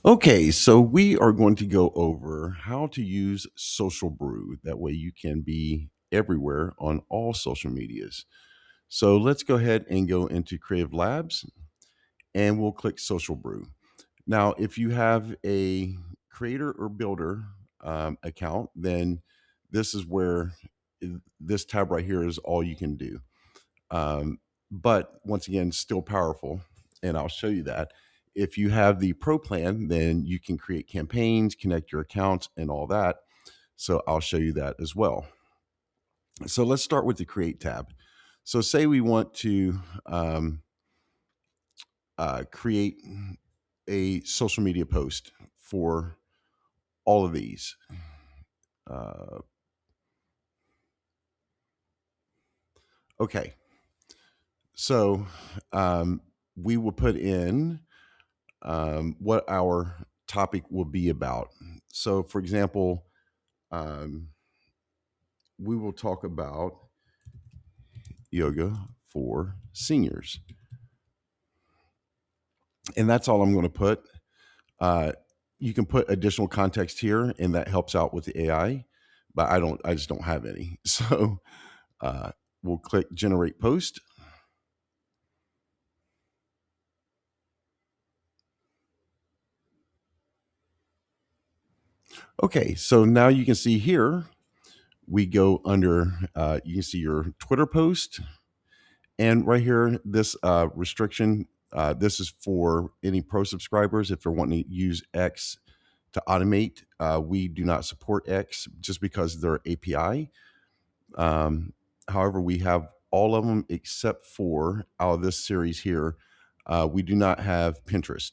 Okay, so we are going to go over how to use SocialBrew. That way you can be everywhere on all social medias. So let's go ahead and go into Creative Labs and we'll click SocialBrew. Now, if you have a creator or builder account, then this is where this tab right here is all you can do. But once again, still powerful. And I'll show you that. If you have the pro plan, then you can create campaigns, connect your accounts, and all that. So I'll show you that as well. So let's start with the create tab. So say we want to create a social media post for all of these. Uh, okay, so we will put in what our topic will be about. So, for example, um, we will talk about yoga for seniors, and that's all I'm going to put. Uh, you can put additional context here, and that helps out with the AI, but I don't. I just don't have any. So uh, we'll click generate post. Okay, so now you can see here we go under. You can see your Twitter post. And right here, this restriction, this is for any pro subscribers if they're wanting to use X to automate. We do not support X just because they're API. Um, However, we have all of them except for out of this series here. We do not have Pinterest.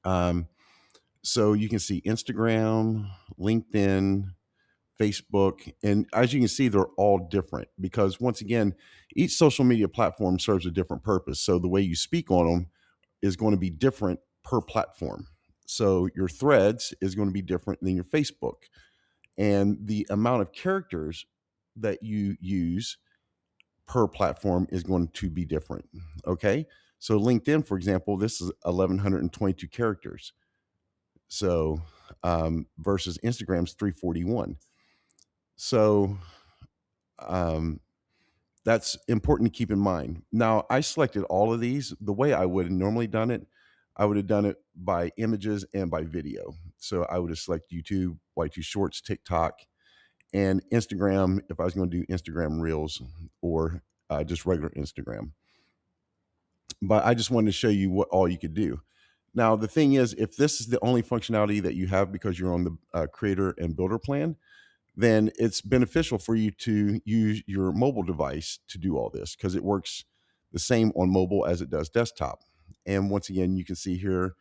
Um, so you can see Instagram, LinkedIn, Facebook. And as you can see, they're all different because once again, each social media platform serves a different purpose. So the way you speak on them is going to be different per platform. So your threads is going to be different than your Facebook. And the amount of characters that you use per platform is going to be different. Okay. So LinkedIn, for example, this is 1,122 characters. So versus Instagram's 341. So um, that's important to keep in mind. Now, I selected all of these. The way I would have normally done it, I would have done it by images and by video. So I would have selected YouTube, Y2 Shorts, TikTok, and Instagram if I was going to do Instagram Reels or just regular Instagram. But I just wanted to show you what all you could do. Now, the thing is, if this is the only functionality that you have because you're on the creator and builder plan, then it's beneficial for you to use your mobile device to do all this because it works the same on mobile as it does desktop. And once again, you can see here,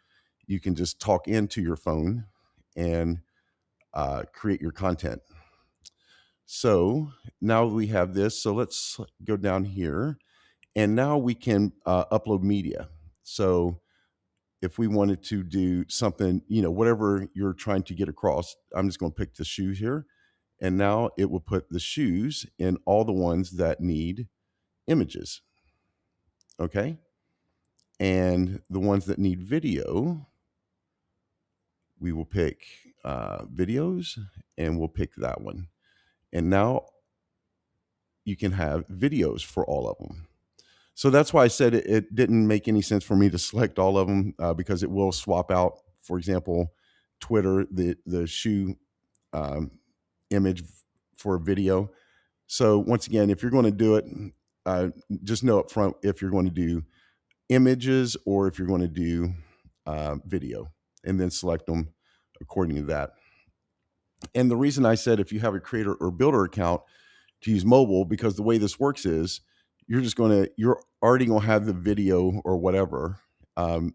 you can just talk into your phone and create your content. So now we have this. So let's go down here. And now we can upload media. So if we wanted to do something, whatever you're trying to get across, I'm just going to pick the shoes here. And now it will put the shoes in all the ones that need images. Okay. And the ones that need video, we will pick videos and we'll pick that one. And now you can have videos for all of them. So that's why I said it didn't make any sense for me to select all of them because it will swap out, for example, Twitter, the shoe um, image for a video. So once again, if you're going to do it, just know up front if you're going to do images or if you're going to do video, and then select them according to that. And the reason I said if you have a creator or builder account to use mobile, because the way this works is you're already going to have the video or whatever. Um,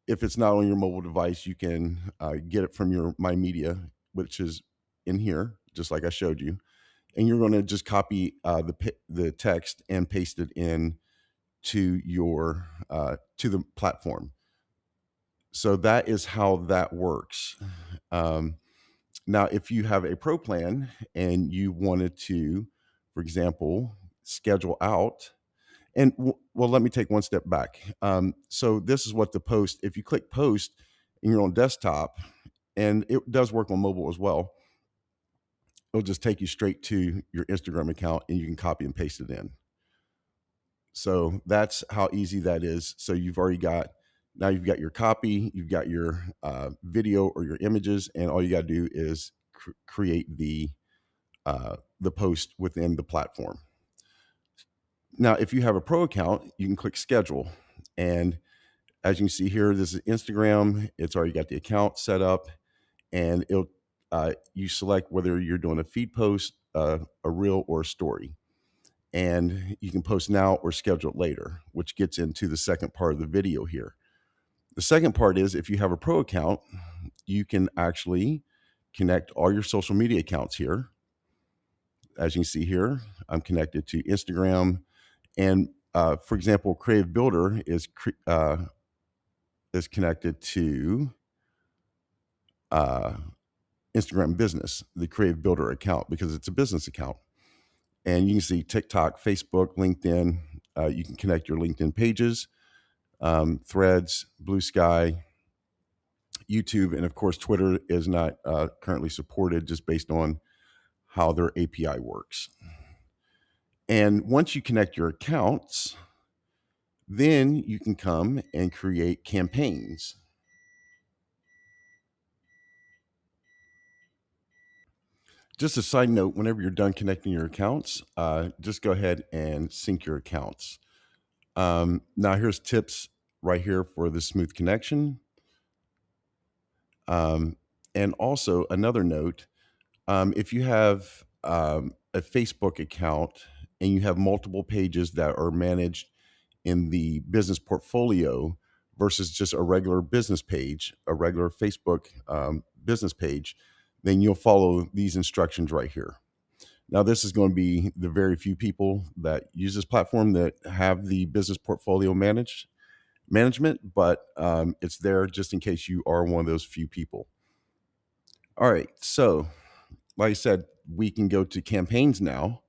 if it's not on your mobile device, you can get it from your My Media, which is in here, just like I showed you, and you're going to just copy the text and paste it in to your to the platform. So that is how that works. Um, Now, if you have a pro plan and you wanted to, for example, schedule out, And well, let me take one step back. So this is what the post. If you click post in your own desktop, and it does work on mobile as well, it'll just take you straight to your Instagram account, and you can copy and paste it in. So that's how easy that is. So you've got your copy, you've got your video or your images, and all you got to do is create the post within the platform. Now, if you have a pro account, you can click schedule, and as you can see here, this is Instagram. It's already got the account set up, and it'll you select whether you're doing a feed post, a reel, or a story, and you can post now or schedule it later, which gets into the second part of the video here. The second part is if you have a pro account, you can actually connect all your social media accounts here. As you can see here, I'm connected to Instagram, and for example, Creativ Builder is connected to uh, Instagram Business, the Creativ Builder account, because it's a business account. And you can see TikTok, Facebook, LinkedIn. You can connect your LinkedIn pages, Threads, Blue Sky, YouTube, and of course, Twitter is not currently supported just based on how their API works. And once you connect your accounts, then you can come and create campaigns. Just a side note, whenever you're done connecting your accounts, just go ahead and sync your accounts. Now, here's tips right here for the smooth connection. Um, and also, another note, if you have a Facebook account and you have multiple pages that are managed in the business portfolio versus just a regular business page, a regular Facebook business page, then you'll follow these instructions right here. Now, this is going to be the very few people that use this platform that have the business portfolio management, but it's there just in case you are one of those few people. All right, so like I said, we can go to campaigns now,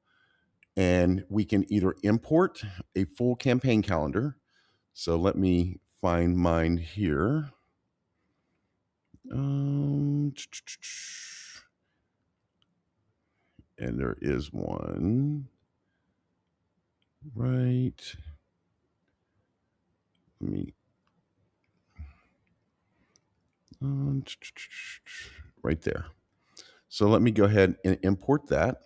and we can either import a full campaign calendar. So let me find mine here. And there is one right. Let me right there. So let me go ahead and import that.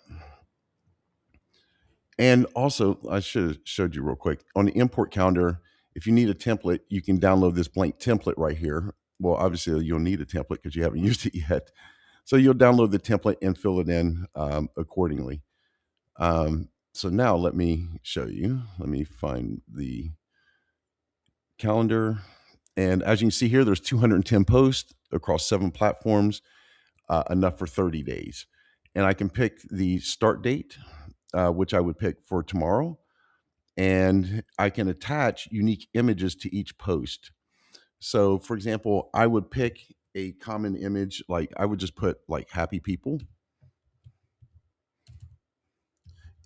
And also, I should have showed you real quick on the import calendar. If you need a template, you can download this blank template right here. Well, obviously, you'll need a template because you haven't used it yet. So you'll download the template and fill it in accordingly. So now let me show you. Let me find the calendar. And as you can see here, there's 210 posts across 7 platforms, enough for 30 days. And I can pick the start date, which I would pick for tomorrow. And I can attach unique images to each post. So, for example, I would pick a common image, like I would just put like happy people.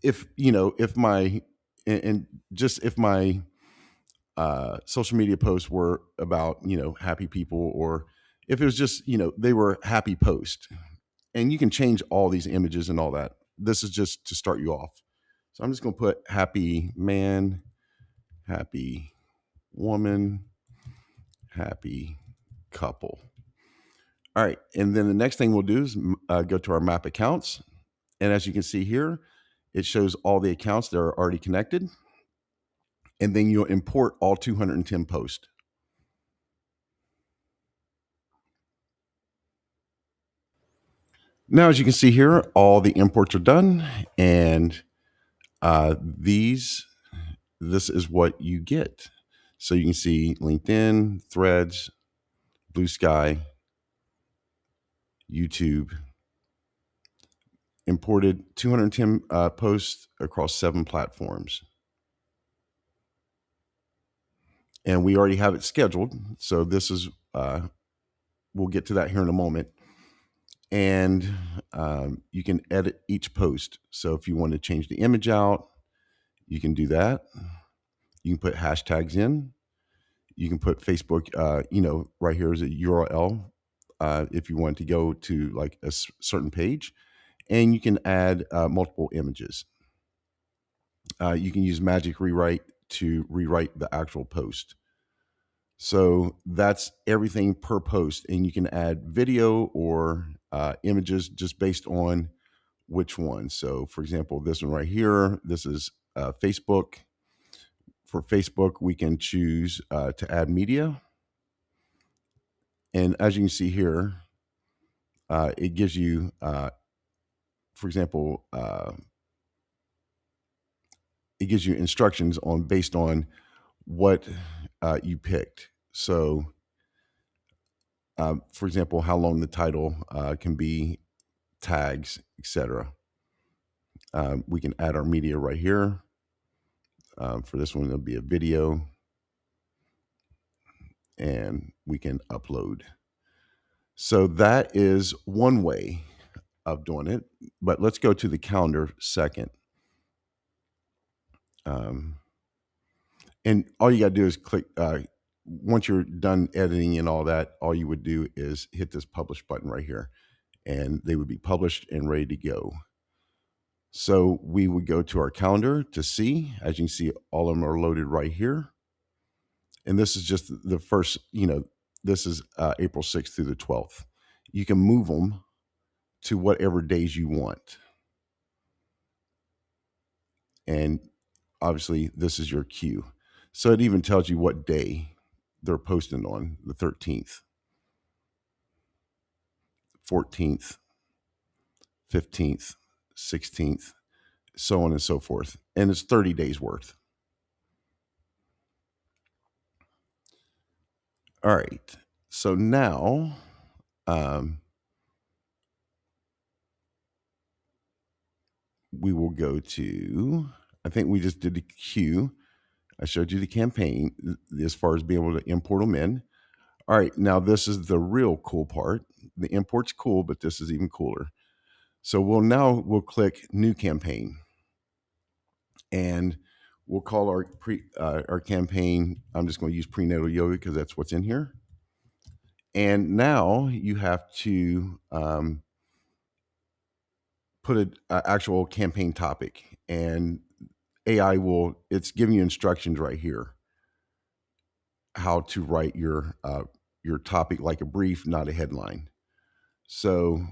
If, if my, and just if my social media posts were about, happy people, or if it was just, they were happy posts, and you can change all these images and all that. This is just to start you off. So I'm just going to put happy man, happy woman, happy couple. All right. And then the next thing we'll do is go to our map accounts. And as you can see here, it shows all the accounts that are already connected. And then you'll import all 210 posts. Now, as you can see here, all the imports are done. And this is what you get. So you can see LinkedIn, Threads, Blue Sky, YouTube, imported 210 posts across 7 platforms. And we already have it scheduled. So this is, we'll get to that here in a moment. And you can edit each post. So if you want to change the image out, you can do that. You can put hashtags in. You can put Facebook, right here is a URL if you want to go to like a certain page, and you can add multiple images. You can use Magic Rewrite to rewrite the actual post. So that's everything per post, and you can add video or images just based on which one. So, for example, this one right here, this is Facebook. For Facebook, we can choose to add media, and as you can see here, it gives you, for example, it gives you instructions on based on what you picked. So, for example, how long the title can be, tags, etc. We can add our media right here. For this one, it'll be a video, and we can upload. So that is one way of doing it. But let's go to the calendar second. And all you got to do is click. Once you're done editing and all that, all you would do is hit this publish button right here, and they would be published and ready to go. So we would go to our calendar to see. As you can see, all of them are loaded right here. And this is just the first, this is April 6th through the 12th. You can move them to whatever days you want. And obviously, this is your queue. So it even tells you what day they're posting on, the 13th, 14th, 15th, 16th, so on and so forth. And it's 30 days worth. All right. So now, we will go to, I think we just did the queue. I showed you the campaign as far as being able to import them in. All right, now this is the real cool part. The import's cool, but this is even cooler. So we'll click new campaign, and we'll call our campaign. I'm just going to use prenatal yoga because that's what's in here. And now you have to put an actual campaign topic, and it's giving you instructions right here how to write your topic like a brief, not a headline. So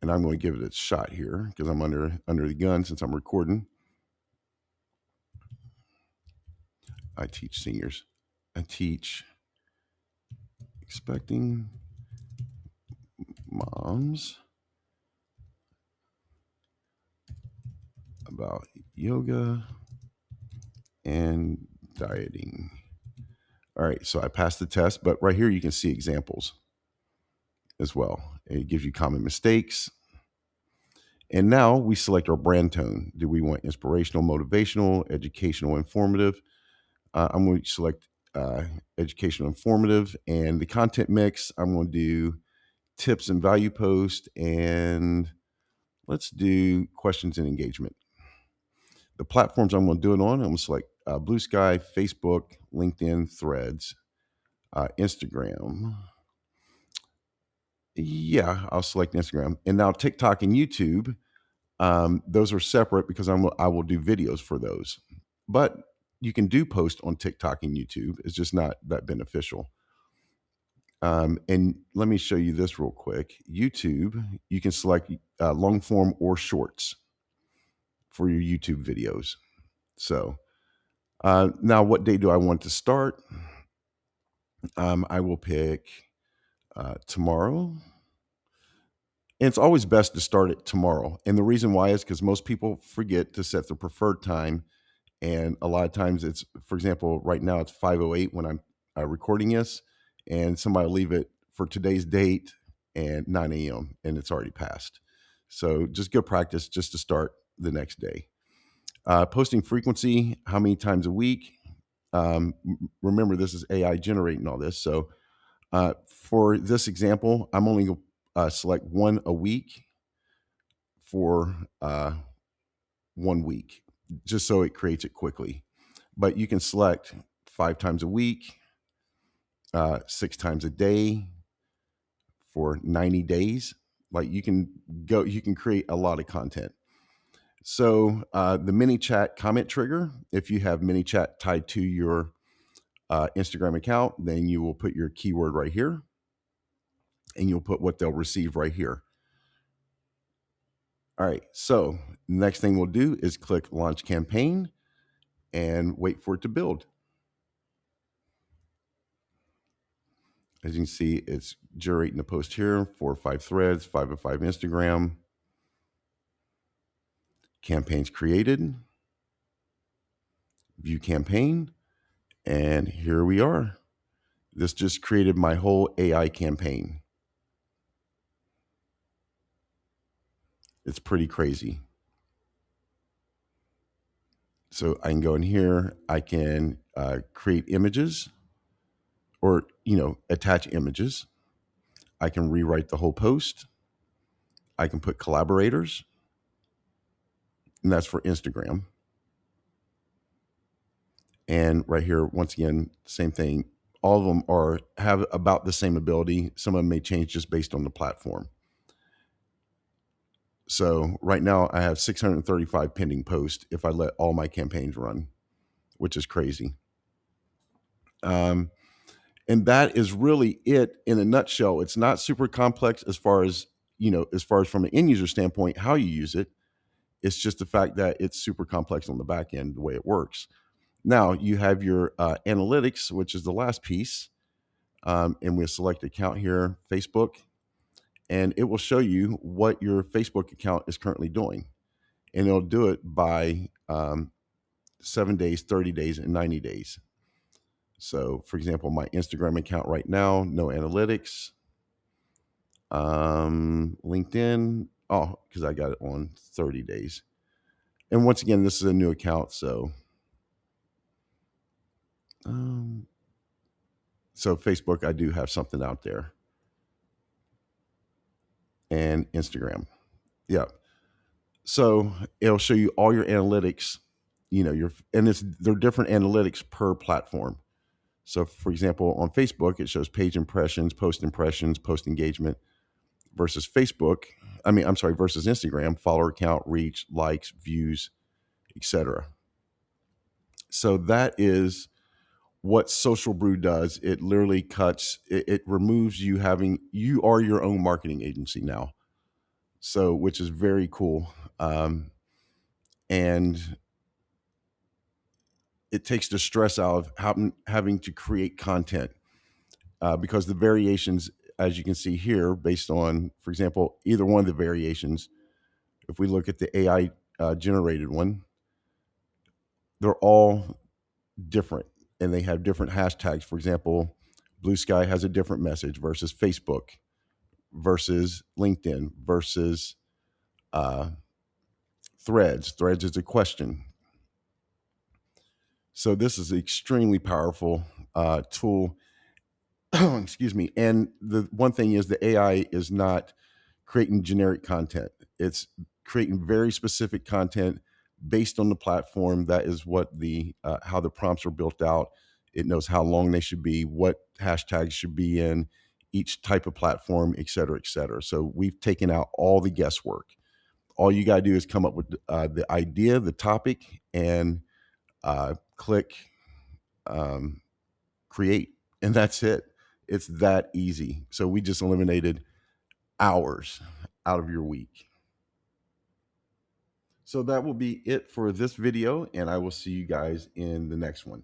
and I'm going to give it a shot here because I'm under the gun since I'm recording. I teach seniors. I teach expecting moms about yoga and dieting. All right, so I passed the test, but right here you can see examples as well. It gives you common mistakes. And now we select our brand tone. Do we want inspirational, motivational, educational, informative? I'm going to select educational, informative, and the content mix. I'm going to do tips and value post, and let's do questions and engagement. The platforms I'm going to do it on, I'm going to select Blue Sky, Facebook, LinkedIn, Threads, Instagram. Yeah, I'll select Instagram. And now TikTok and YouTube, those are separate because I will do videos for those. But you can do post on TikTok and YouTube. It's just not that beneficial. And let me show you this real quick. YouTube, you can select long form or shorts for your YouTube videos. So now what day do I want to start? I will pick tomorrow. And it's always best to start it tomorrow. And the reason why is because most people forget to set the preferred time. And a lot of times it's, for example, right now it's 5:08 when I'm recording this, and somebody will leave it for today's date and 9 a.m. and it's already passed. So just good practice just to start the next day. Posting frequency, how many times a week? Remember, this is AI generating all this. So for this example, I'm only select one a week for 1 week, just so it creates it quickly. But you can select 5 times a week, 6 times a day for 90 days. Like you can create a lot of content. So the mini chat comment trigger, if you have mini chat tied to your Instagram account, then you will put your keyword right here and you'll put what they'll receive right here. All right, so next thing we'll do is click launch campaign and wait for it to build. As you can see, it's generating the post here, 4 or 5 threads, 5 of 5 Instagram. Campaigns created, view campaign, and here we are. This just created my whole AI campaign. It's pretty crazy. So I can go in here, I can create images or, attach images. I can rewrite the whole post. I can put collaborators, and that's for Instagram. And right here, once again, same thing. All of them have about the same ability. Some of them may change just based on the platform. So right now I have 635 pending posts if I let all my campaigns run, which is crazy. And that is really it in a nutshell. It's not super complex as far as from an end user standpoint, how you use it. It's just the fact that it's super complex on the back end, the way it works. Now you have your analytics, which is the last piece. And we'll select account here, Facebook, and it will show you what your Facebook account is currently doing. And it'll do it by 7 days, 30 days, and 90 days. So, for example, my Instagram account right now, no analytics. LinkedIn, because I got it on 30 days. And once again, this is a new account, so Facebook, I do have something out there, and Instagram, yeah. So it'll show you all your analytics. They're different analytics per platform. So, for example, on Facebook, it shows page impressions, post engagement versus versus Instagram, follower count, reach, likes, views, etc. So that is what SocialBrew does. It literally it removes you are your own marketing agency now. So, which is very cool. And it takes the stress out of having to create content because the variations, as you can see here, based on, for example, either one of the variations, if we look at the AI generated one, they're all different and they have different hashtags. For example, Blue Sky has a different message versus Facebook versus LinkedIn versus Threads. Threads is a question. So this is an extremely powerful tool. Excuse me. And the one thing is the AI is not creating generic content. It's creating very specific content based on the platform. That is what how the prompts are built out. It knows how long they should be, what hashtags should be in each type of platform, et cetera, et cetera. So we've taken out all the guesswork. All you got to do is come up with the idea, the topic, and click create, and that's it. It's that easy. So we just eliminated hours out of your week. So that will be it for this video, and I will see you guys in the next one.